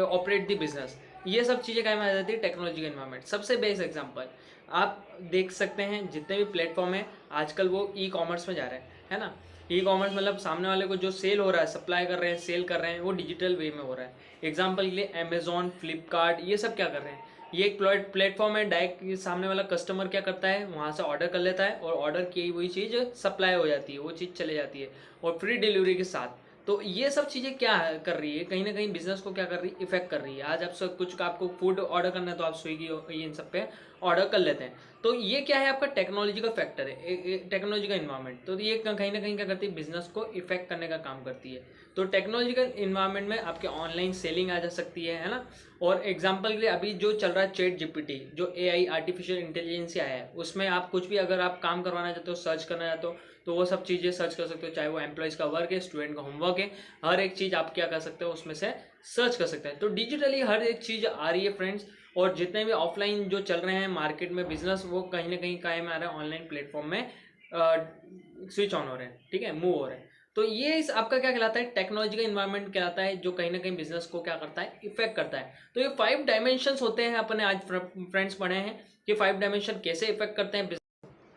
operate the business. ये सब चीज़ें क्या में आ जाती है, टेक्नोलॉजी का इन्वायरमेंट। सबसे बेस्ट एग्जाम्पल आप देख सकते हैं, जितने भी प्लेटफॉर्म है आजकल वो ई कॉमर्स में जा रहे हैं, है ना। ई कॉमर्स मतलब सामने वाले को जो सेल हो रहा है, सप्लाई कर रहे हैं, सेल कर रहे हैं, वो डिजिटल वे में हो रहा है। एग्जाम्पल के लिए अमेजोन, फ्लिपकार्ट, ये सब क्या कर रहे हैं, ये एक प्लेटफॉर्म है, डायरेक्ट सामने वाला कस्टमर क्या करता है, वहाँ से ऑर्डर कर लेता है, और ऑर्डर की वही चीज़ सप्लाई हो जाती है, वो चीज़ चले जाती है, और फ्री डिलीवरी के साथ। तो ये सब चीज़ें क्या कर रही है, कहीं ना कहीं बिजनेस को क्या कर रही है, इफेक्ट कर रही है। आज आप सब कुछ आपको फूड ऑर्डर करना है तो आप स्विगी ये इन सब पे ऑर्डर कर लेते हैं। तो ये क्या है, आपका टेक्नोलॉजी का फैक्टर है, टेक्नोलॉजी का इन्वायरमेंट। तो ये कहीं ना कहीं क्या करती है, बिजनेस को इफेक्ट करने का काम करती है। तो टेक्नोलॉजिकल इन्वायरमेंट में आपके ऑनलाइन सेलिंग आ जा सकती है ना। और एग्जांपल के लिए अभी जो चल रहा है चैट जीपीटी, जो एआई आर्टिफिशियल इंटेलिजेंस आया है, उसमें आप कुछ भी अगर आप काम करवाना चाहते हो, सर्च करना चाहते हो, तो वो सब चीज़ें सर्च कर सकते हो, चाहे वो एम्प्लॉयज़ का वर्क है, स्टूडेंट का होमवर्क है, हर एक चीज़ आप क्या कर सकते हो, उसमें से सर्च कर सकते हैं। तो डिजिटली हर एक चीज़ आ रही है फ्रेंड्स। और जितने भी ऑफलाइन जो चल रहे हैं मार्केट में बिजनेस, वो कहीं ना कहीं कायम आ रहा है, ऑनलाइन प्लेटफॉर्म में स्विच ऑन हो रहे हैं, ठीक है, मूव हो रहे हैं। तो ये इस आपका क्या कहलाता है, टेक्नोलॉजी का इन्वायरमेंट कहलाता है, जो कहीं ना कहीं बिजनेस को क्या करता है, इफेक्ट करता है। तो ये 5 डायमेंशंस होते हैं, अपने आज फ्रेंड्स पढ़े हैं कि 5 डायमेंशन कैसे इफेक्ट करते हैं।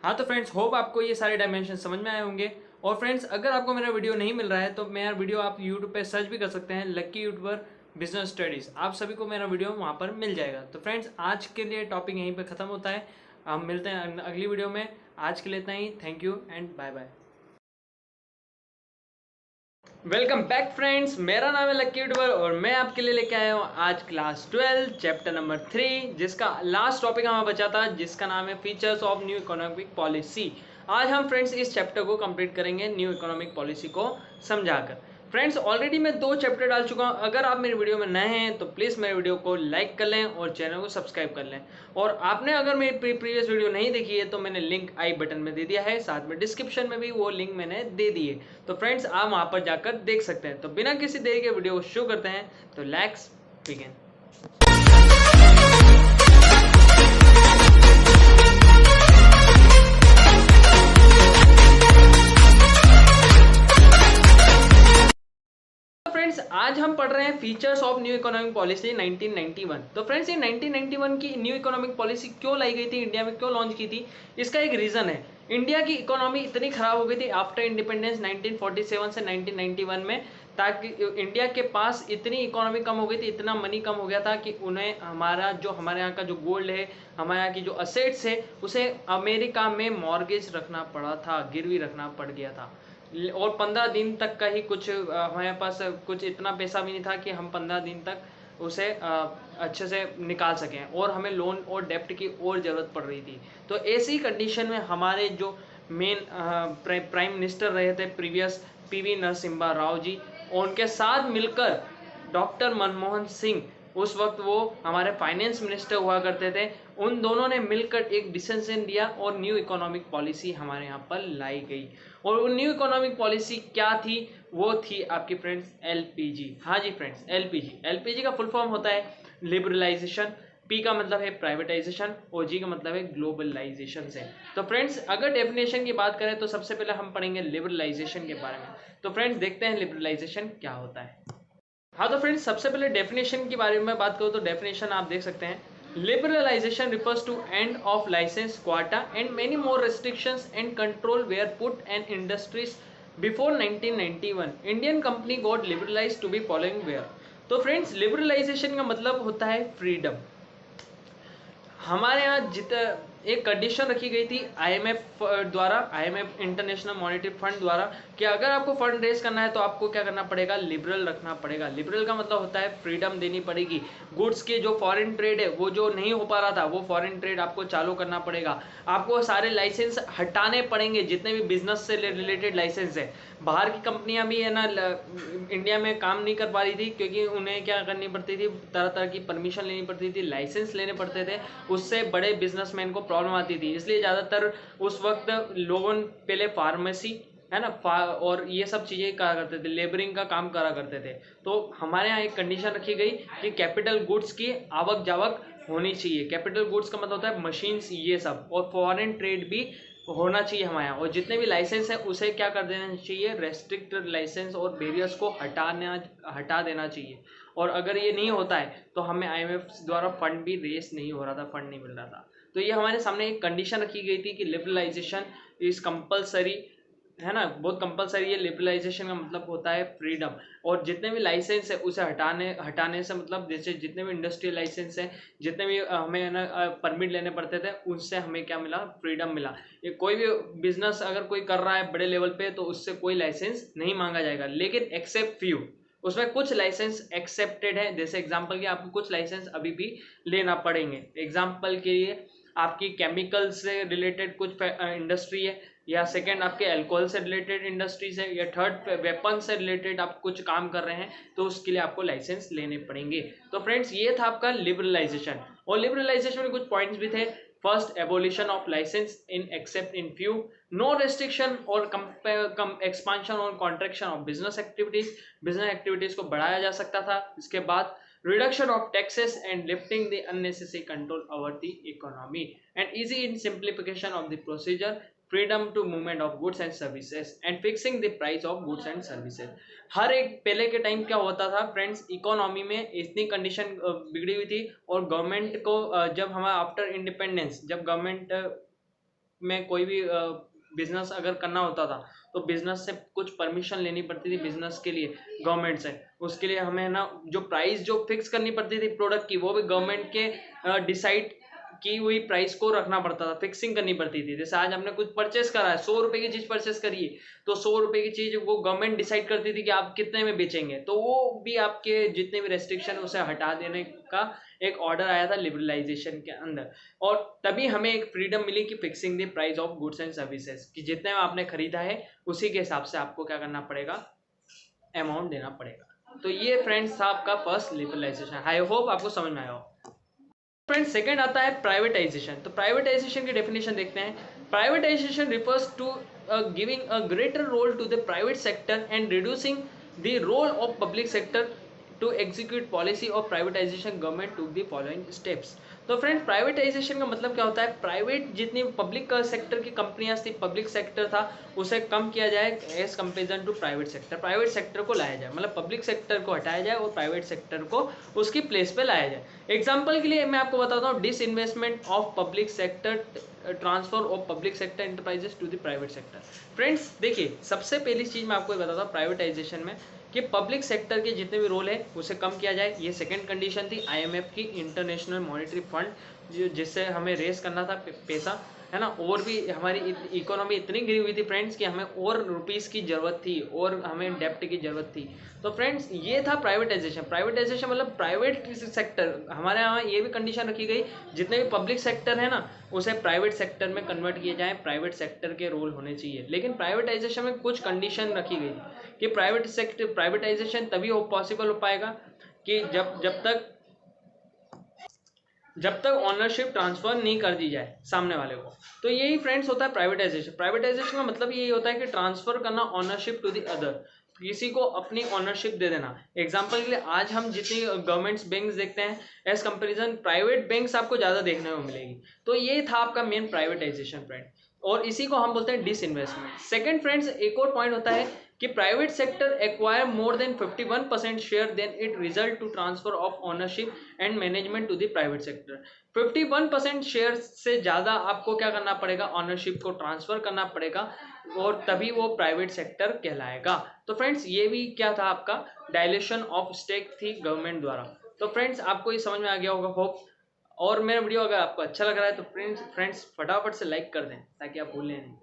हाँ तो फ्रेंड्स होप आपको ये सारे डायमेंशन समझ में आए होंगे। और फ्रेंड्स अगर आपको मेरा वीडियो नहीं मिल रहा है तो मेरा वीडियो आप यूट्यूब पे सर्च भी कर सकते हैं, लक्की यूट्यूबर बिजनेस स्टडीज़, आप सभी को मेरा वीडियो वहाँ पर मिल जाएगा। तो फ्रेंड्स आज के लिए टॉपिक यहीं पे ख़त्म होता है, हम मिलते हैं अगली वीडियो में। आज के लिए इतना ही, thank you and bye bye. Welcome back friends, मेरा नाम है लक्की यूट्यूबर और मैं आपके लिए लेके आया हूँ आज क्लास 12 चैप्टर नंबर 3, जिसका लास्ट टॉपिक हमारा बचा था, जिसका नाम है features of new economic policy. आज हम फ्रेंड्स इस चैप्टर को कंप्लीट करेंगे न्यू इकोनॉमिक पॉलिसी को समझाकर। फ्रेंड्स ऑलरेडी मैं 2 चैप्टर डाल चुका हूँ। अगर आप मेरी वीडियो में नए हैं तो प्लीज़ मेरे वीडियो को लाइक कर लें और चैनल को सब्सक्राइब कर लें। और आपने अगर मेरी प्रीवियस वीडियो नहीं देखी है तो मैंने लिंक आई बटन में दे दिया है, साथ में डिस्क्रिप्शन में भी वो लिंक मैंने दे दी है, तो फ्रेंड्स आप वहाँ पर जाकर देख सकते हैं। तो बिना किसी देरी के वीडियो को शुरू करते हैं, तो लेट्स बिगिन। फ्रेंड्स आज हम पढ़ रहे हैं features of new economic policy 1991। तो फ्रेंड्स ये 1991 की न्यू इकोनॉमिक पॉलिसी क्यों लाई गई थी, इंडिया में क्यों लॉन्च की थी, इसका एक रीजन है। इंडिया की इकोनॉमी इतनी खराब हो गई थी आफ्टर इंडिपेंडेंस 1947 से 1991 में, ताकि इंडिया के पास इतनी इकोनॉमी कम हो गई थी, इतना मनी कम हो गया था कि उन्हें हमारे यहाँ का जो गोल्ड है, हमारे यहाँ की जो असेट्स है, उसे अमेरिका में मॉर्गेज रखना पड़ा था, गिरवी रखना पड़ गया था। और 15 दिन तक का ही कुछ हमारे पास कुछ इतना पैसा भी नहीं था कि हम 15 दिन तक उसे अच्छे से निकाल सकें, और हमें लोन और डेप्ट की और ज़रूरत पड़ रही थी। तो ऐसी कंडीशन में हमारे जो मेन प्राइम मिनिस्टर रहे थे प्रीवियस, पीवी नरसिम्हा राव जी, उनके साथ मिलकर डॉक्टर मनमोहन सिंह, उस वक्त वो हमारे फाइनेंस मिनिस्टर हुआ करते थे, उन दोनों ने मिलकर एक डिसीजन दिया और न्यू इकोनॉमिक पॉलिसी हमारे यहाँ पर लाई गई। और वो न्यू इकोनॉमिक पॉलिसी क्या थी? वो थी आपकी फ्रेंड्स एलपीजी। हाँ जी फ्रेंड्स, एलपीजी। एलपीजी का फुल फॉर्म होता है लिबरलाइजेशन, पी का मतलब है प्राइवेटाइजेशन और जी का मतलब है ग्लोबलाइजेशन से। तो फ्रेंड्स अगर डेफिनेशन की बात करें तो सबसे पहले हम पढ़ेंगे लिबरलाइजेशन के बारे में। तो फ्रेंड्स देखते हैं लिबरलाइजेशन क्या होता है। हाँ तो फ्रेंड्स सबसे पहले डेफिनेशन के बारे में बात करूँ तो डेफिनेशन आप देख सकते हैं, liberalization refers to end of license quota and many more restrictions and control were put on industries before 1991 Indian company got liberalized to be following where। तो फ्रेंड्स लिबरलाइजेशन का मतलब होता है फ्रीडम। हमारे यहाँ एक कंडीशन रखी गई थी आईएमएफ द्वारा, आईएमएफ इंटरनेशनल मॉनेटरी फंड द्वारा, कि अगर आपको फंड रेज करना है तो आपको क्या करना पड़ेगा, लिबरल रखना पड़ेगा। लिबरल का मतलब होता है फ्रीडम देनी पड़ेगी। गुड्स के जो फॉरेन ट्रेड है वो जो नहीं हो पा रहा था, वो फॉरेन ट्रेड आपको चालू करना पड़ेगा। आपको सारे लाइसेंस हटाने पड़ेंगे, जितने भी बिजनेस से रिलेटेड लाइसेंस है। बाहर की कंपनियां भी है ना इंडिया में काम नहीं कर पा रही थी, क्योंकि उन्हें क्या करनी पड़ती थी, तरह तरह की परमिशन लेनी पड़ती थी, लाइसेंस लेने पड़ते थे, उससे बड़े बिजनेसमैन को प्रॉब्लम आती थी। इसलिए ज़्यादातर उस वक्त लोगों पहले फार्मेसी है ना और ये सब चीज़ें करा करते थे, लेबरिंग का काम करा करते थे। तो हमारे यहाँ एक कंडीशन रखी गई कि कैपिटल गुड्स की आवक जावक होनी चाहिए। कैपिटल गुड्स का मतलब होता है मशीन्स, ये सब, और फॉरेन ट्रेड भी होना चाहिए हमारे यहाँ। और जितने भी लाइसेंस है उसे क्या कर देना चाहिए, रेस्ट्रिक्टेड लाइसेंस और बैरियर्स को हटा देना चाहिए। और अगर ये नहीं होता है तो हमें आईएमएफ द्वारा फंड भी रेस नहीं हो रहा था, फंड नहीं मिल रहा था। तो ये हमारे सामने एक कंडीशन रखी गई थी कि लिबरलाइजेशन इज कंपलसरी, है ना, बहुत कंपलसरी है। लिबरलाइजेशन का मतलब होता है फ्रीडम। और जितने भी लाइसेंस है उसे हटाने से मतलब, जैसे जितने भी इंडस्ट्रियल लाइसेंस है, जितने भी हमें ना परमिट लेने पड़ते थे, उनसे हमें क्या मिला, फ्रीडम मिला। ये कोई भी बिजनेस अगर कोई कर रहा है बड़े लेवल पे तो उससे कोई लाइसेंस नहीं मांगा जाएगा, लेकिन एक्सेप्ट फ्यू, उसमें कुछ लाइसेंस एक्सेप्टेड है। जैसे एग्जांपल के आपको कुछ लाइसेंस अभी भी लेना पड़ेंगे। एग्जांपल के लिए आपकी केमिकल से रिलेटेड कुछ इंडस्ट्री है, या सेकंड आपके अल्कोहल से रिलेटेड इंडस्ट्रीज है, या थर्ड वेपन से रिलेटेड आप कुछ काम कर रहे हैं, तो उसके लिए आपको लाइसेंस लेने पड़ेंगे। तो फ्रेंड्स ये था आपका लिबरलाइजेशन। और लिबरलाइजेशन में कुछ पॉइंट्स भी थे। First, abolition of licence in except in few, no restriction और एक्सपांशन और कॉन्ट्रैक्शन ऑफ बिजनेस एक्टिविटीज को बढ़ाया जा सकता था। इसके बाद reduction of taxes and lifting the unnecessary control over the economy and easy in simplification of the procedure, freedom to movement of goods and services and fixing the price of goods and services। हर एक पहले के time क्या होता था friends, economy में इतनी condition बिगड़ी हुई थी, और गवर्नमेंट को जब हमारा आफ्टर इंडिपेंडेंस, जब गवर्नमेंट में कोई भी बिजनेस अगर करना होता था तो बिजनेस से कुछ परमिशन लेनी पड़ती थी बिजनेस के लिए गवर्नमेंट से। उसके लिए हमें ना जो प्राइस जो फिक्स करनी पड़ती थी प्रोडक्ट की, वो भी गवर्नमेंट के डिसाइड की हुई प्राइस को रखना पड़ता था, फिक्सिंग करनी पड़ती थी। जैसे आज हमने कुछ परचेस करा है, 100 रुपए की चीज परचेस करिए, तो 100 रुपए की चीज वो गवर्नमेंट डिसाइड करती थी कि आप कितने में बेचेंगे। तो वो भी आपके जितने भी रेस्ट्रिक्शन उसे हटा देने का एक ऑर्डर आया था लिबरलाइजेशन के अंदर। और तभी हमें एक फ्रीडम मिली कि fixing the price of goods and services, कि जितने में आपने खरीदा है उसी के हिसाब से आपको क्या करना पड़ेगा, अमाउंट देना पड़ेगा। तो ये फ्रेंड्स था आपका फर्स्ट लिबरलाइजेशन। आई होप आपको समझ में आया हो। फ्रेंड्स सेकंड आता है प्राइवेटाइजेशन। तो प्राइवेटाइजेशन की डेफिनेशन देखते हैं। Privatisation refers to giving a greater role to the private sector and reducing the role of public sector to execute policy of privatisation. Government to the following steps. तो friend privatisation का मतलब क्या होता है, private जितनी public sector की कंपनियां थी, पब्लिक सेक्टर था, उसे कम किया जाए as comparison to private sector. Private sector को लाया जाए, मतलब पब्लिक सेक्टर को हटाया जाए और प्राइवेट सेक्टर को उसकी प्लेस पे लाया जाए। एग्जाम्पल के लिए मैं आपको बताता हूँ, disinvestment of public sector, transfer of public sector enterprises to the private sector. Friends देखिए, सबसे पहली चीज मैं आपको बताता हूँ प्राइवेटाइजेशन में कि पब्लिक सेक्टर के जितने भी रोल है उसे कम किया जाए। ये सेकंड कंडीशन थी आईएमएफ की, इंटरनेशनल मॉनेटरी फंड, जिससे हमें रेस करना था पैसा, है ना। और भी हमारी इकोनॉमी इतनी गिरी हुई थी फ्रेंड्स कि हमें और रुपीस की जरूरत थी और हमें डेप्ट की जरूरत थी। तो फ्रेंड्स ये था प्राइवेटाइजेशन। प्राइवेटाइजेशन मतलब प्राइवेट सेक्टर, हमारे यहाँ ये भी कंडीशन रखी गई, जितने भी पब्लिक सेक्टर है ना उसे प्राइवेट सेक्टर में कन्वर्ट किया जाए, प्राइवेट सेक्टर के रोल होने चाहिए। लेकिन प्राइवेटाइजेशन में कुछ कंडीशन रखी गई कि प्राइवेट सेक्टर प्राइवेटाइजेशन तभी पॉसिबल हो पाएगा कि जब तक ऑनरशिप ट्रांसफर नहीं कर दी जाए सामने वाले को। तो यही फ्रेंड्स होता है प्राइवेटाइजेशन। प्राइवेटाइजेशन का मतलब यही होता है कि ट्रांसफर करना ऑनरशिप टू द अदर, किसी को अपनी ऑनरशिप दे देना। एग्जांपल के लिए आज हम जितनी गवर्नमेंट्स बैंक्स देखते हैं एज कंपैरिजन प्राइवेट बैंक्स आपको ज्यादा देखने को मिलेगी। तो ये था आपका मेन प्राइवेटाइजेशन फ्रेंड, और इसी को हम बोलते हैं डिसइन्वेस्टमेंट। सेकंड फ्रेंड्स एक और पॉइंट होता है कि private sector acquire more than 51% share then it result to transfer of ownership and management to the private sector. 51% share से ज्यादा आपको क्या करना पड़ेगा, ऑनरशिप को ट्रांसफर करना पड़ेगा, और तभी वो प्राइवेट सेक्टर कहलाएगा। तो फ्रेंड्स ये भी क्या था, आपका डायलेशन ऑफ स्टेक थी गवर्नमेंट द्वारा। तो फ्रेंड्स आपको ये समझ में आ गया होगा होप। और मेरा वीडियो अगर आपको अच्छा लग रहा है तो फ्रेंड्स फटाफट से लाइक कर दें ताकि आप भूलें नहीं।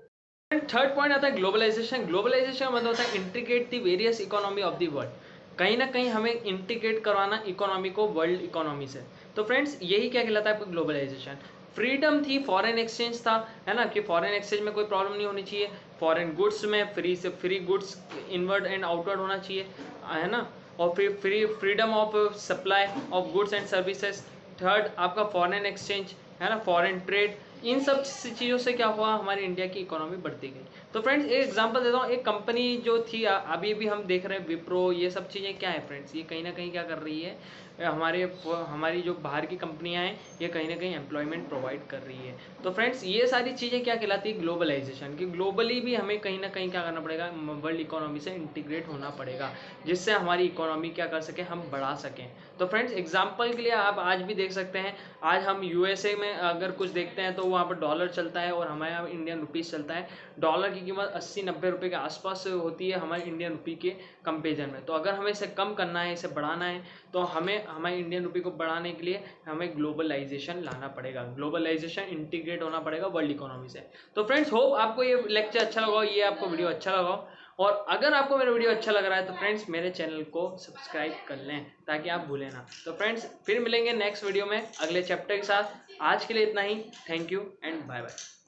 थर्ड पॉइंट आता है ग्लोबलाइजेशन। ग्लोबलाइजेशन का मतलब होता है integrate the various economy of the world. कहीं ना कहीं हमें इंटीग्रेट करवाना इकोनॉमी को वर्ल्ड इकोनॉमी से। तो फ्रेंड्स यही क्या कहलाता है ग्लोबलाइजेशन। फ्रीडम थी, फॉरेन एक्सचेंज था, है ना, कि फॉरेन एक्सचेंज में कोई प्रॉब्लम नहीं होनी चाहिए। फॉरेन गुड्स में free goods inward and outward होना चाहिए, है ना। और फिर freedom of supply of goods and services. Third आपका फॉरेन एक्सचेंज, है ना, फॉरेन ट्रेड। इन सब चीज़ों से क्या हुआ, हमारी इंडिया की इकोनॉमी बढ़ती गई। तो फ्रेंड्स एक एग्जांपल देता हूँ, एक कंपनी जो थी अभी भी हम देख रहे हैं विप्रो, ये सब चीज़ें क्या है फ्रेंड्स, ये कहीं ना कहीं क्या कर रही है, हमारी जो बाहर की कंपनियां हैं ये कहीं ना कहीं एम्प्लॉयमेंट प्रोवाइड कर रही है। तो फ्रेंड्स ये सारी चीज़ें क्या कहलाती है, ग्लोबलाइजेशन। कि ग्लोबली भी हमें कहीं ना कहीं क्या करना पड़ेगा, वर्ल्ड इकोनॉमी से इंटीग्रेट होना पड़ेगा, जिससे हमारी इकोनॉमी क्या कर सकें, हम बढ़ा सकें। तो फ्रेंड्स एग्जाम्पल के लिए आप आज भी देख सकते हैं, आज हम यूएसए में अगर कुछ देखते हैं तो वहाँ पर डॉलर चलता है और हमारे यहाँ इंडियन रुपीज़ चलता है। डॉलर की कीमत 80-90 रुपये के आसपास होती है हमारे इंडियन रुपी के कंपेरिजन में। तो अगर हमें इसे कम करना है, इसे बढ़ाना है, तो हमें हमारे इंडियन रुपी को बढ़ाने के लिए हमें ग्लोबलाइजेशन लाना पड़ेगा, ग्लोबलाइजेशन इंटीग्रेट होना पड़ेगा वर्ल्ड इकोनॉमी से। तो फ्रेंड्स होप आपको ये लेक्चर अच्छा लगा, ये आपको वीडियो अच्छा लगा। और अगर आपको मेरा वीडियो अच्छा लग रहा है तो फ्रेंड्स मेरे चैनल को सब्सक्राइब कर लें ताकि आप भूलें ना। तो फ्रेंड्स फिर मिलेंगे नेक्स्ट वीडियो में अगले चैप्टर के साथ। आज के लिए इतना ही। Thank you and bye bye.